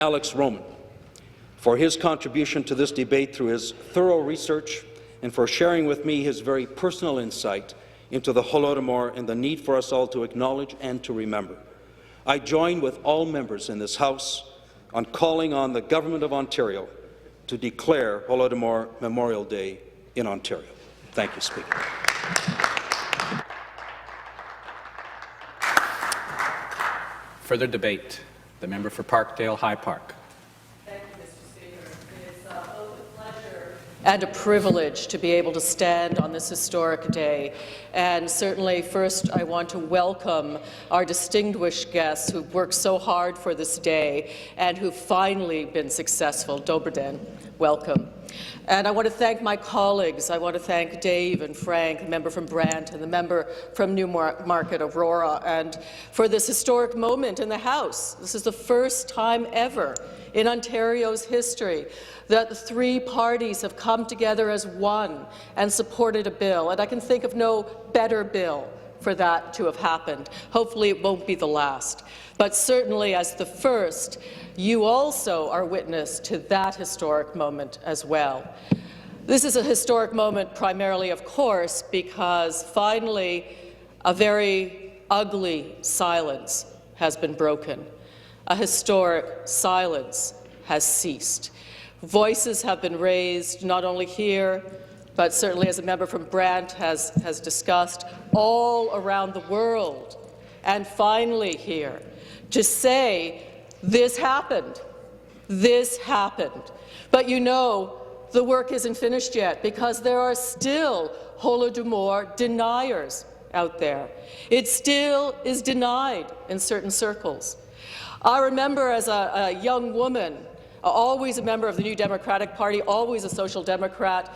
Alex Roman for his contribution to this debate through his thorough research and for sharing with me his very personal insight into the Holodomor and the need for us all to acknowledge and to remember. I join with all members in this House on calling on the Government of Ontario to declare Holodomor Memorial Day in Ontario. Thank you, Speaker. Further debate. The member for Parkdale-High Park. Thank you, Mr. Speaker. It is both a pleasure and a privilege to be able to stand on this historic day. And certainly, first, I want to welcome our distinguished guests who've worked so hard for this day and who've finally been successful. Dobry den, welcome. And I want to thank my colleagues. I want to thank Dave and Frank, the member from Brant and the member from Newmarket Aurora, and for this historic moment in the House. This is the first time ever in Ontario's history that the three parties have come together as one and supported a bill. And I can think of no better bill for that to have happened. Hopefully it won't be the last. But certainly as the first, you also are witness to that historic moment as well. This is a historic moment primarily, of course, because finally a very ugly silence has been broken. A historic silence has ceased. Voices have been raised, not only here, but certainly as a member from Brant has discussed, all around the world, and finally here, to say, this happened. This happened. But you know, the work isn't finished yet, because there are still Holodomor deniers out there. It still is denied in certain circles. I remember as a young woman, always a member of the New Democratic Party, always a Social Democrat,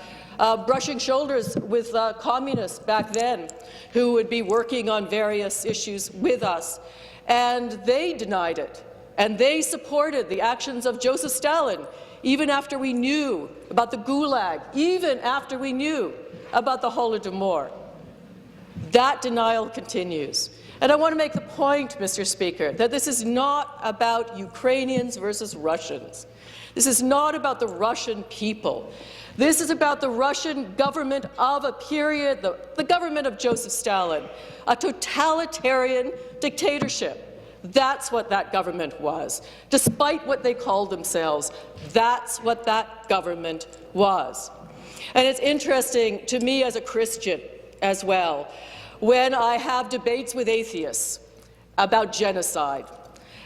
brushing shoulders with communists back then who would be working on various issues with us. And they denied it, and they supported the actions of Joseph Stalin, even after we knew about the Gulag, even after we knew about the Holodomor. That denial continues. And I want to make the point, Mr. Speaker, that this is not about Ukrainians versus Russians. This is not about the Russian people. This is about the Russian government of a period, the government of Joseph Stalin, a totalitarian dictatorship. That's what that government was. Despite what they called themselves, that's what that government was. And it's interesting to me as a Christian as well, when I have debates with atheists about genocide,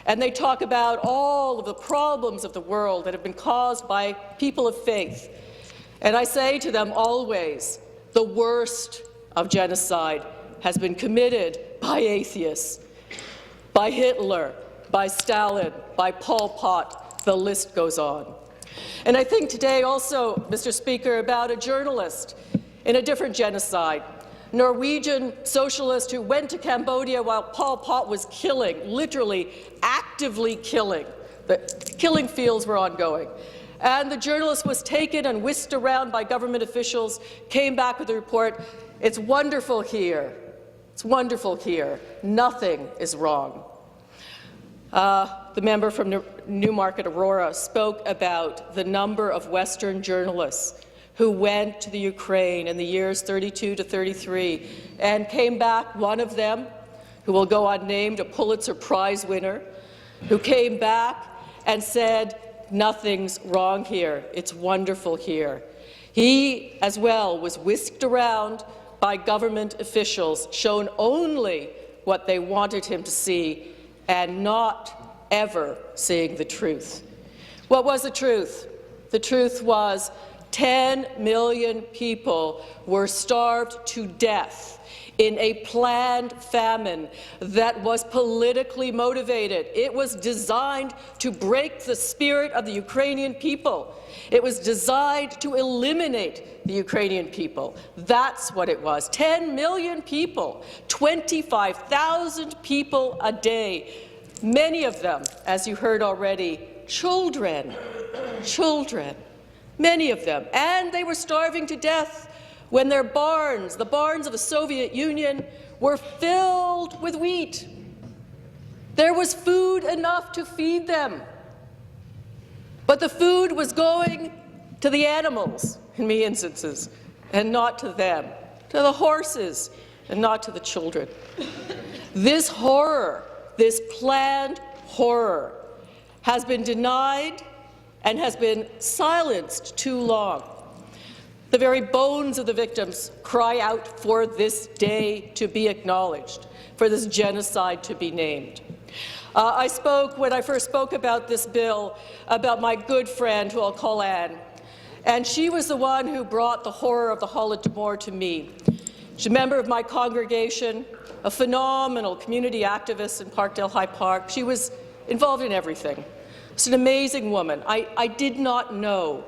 and they talk about all of the problems of the world that have been caused by people of faith. And I say to them always, the worst of genocide has been committed by atheists, by Hitler, by Stalin, by Pol Pot, the list goes on. And I think today also, Mr. Speaker, about a journalist in a different genocide, Norwegian socialist who went to Cambodia while Pol Pot was killing, literally actively killing. The killing fields were ongoing. And the journalist was taken and whisked around by government officials, came back with a report, it's wonderful here. It's wonderful here. Nothing is wrong. The member from Newmarket Aurora spoke about the number of Western journalists who went to the Ukraine in the years 32 to 33 and came back, one of them, who will go unnamed, a Pulitzer Prize winner, who came back and said, nothing's wrong here, it's wonderful here. He, as well, was whisked around by government officials, shown only what they wanted him to see, and not ever seeing the truth. What was the truth? The truth was 10 million people were starved to death in a planned famine that was politically motivated. It was designed to break the spirit of the Ukrainian people. It was designed to eliminate the Ukrainian people. That's what it was. 10 million people, 25,000 people a day, many of them, as you heard already, children, many of them. And they were starving to death when their barns, the barns of the Soviet Union, were filled with wheat. There was food enough to feed them. But the food was going to the animals, in many instances, and not to them, to the horses, and not to the children. This horror, this planned horror, has been denied and has been silenced too long. The very bones of the victims cry out for this day to be acknowledged, for this genocide to be named. I spoke, when I first spoke about this bill, about my good friend, who I'll call Anne, and she was the one who brought the horror of the Holodomor to me. She's a member of my congregation, a phenomenal community activist in Parkdale-High Park. She was involved in everything. She's an amazing woman. I did not know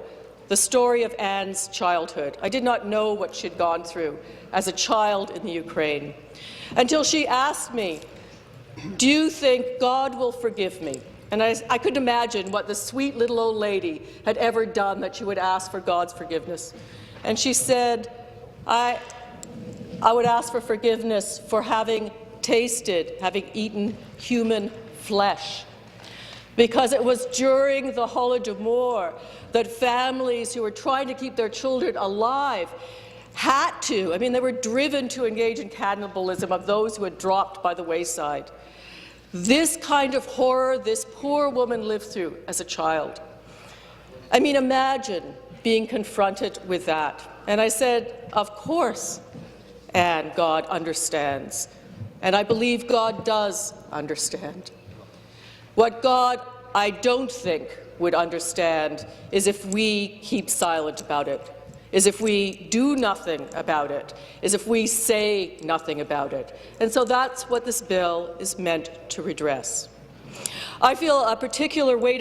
the story of Anne's childhood. I did not know what she'd gone through as a child in the Ukraine, until she asked me, "Do you think God will forgive me?" And I couldn't imagine what the sweet little old lady had ever done that she would ask for God's forgiveness. And she said, I would ask for forgiveness for having tasted, having eaten human flesh. Because it was during the Holodomor that families who were trying to keep their children alive had to, they were driven to engage in cannibalism of those who had dropped by the wayside. This kind of horror this poor woman lived through as a child. Imagine being confronted with that. And I said, of course, Anne, God understands. And I believe God does understand. What God, I don't think, would understand is if we keep silent about it, is if we do nothing about it, is if we say nothing about it. And so that's what this bill is meant to redress. I feel a particular weight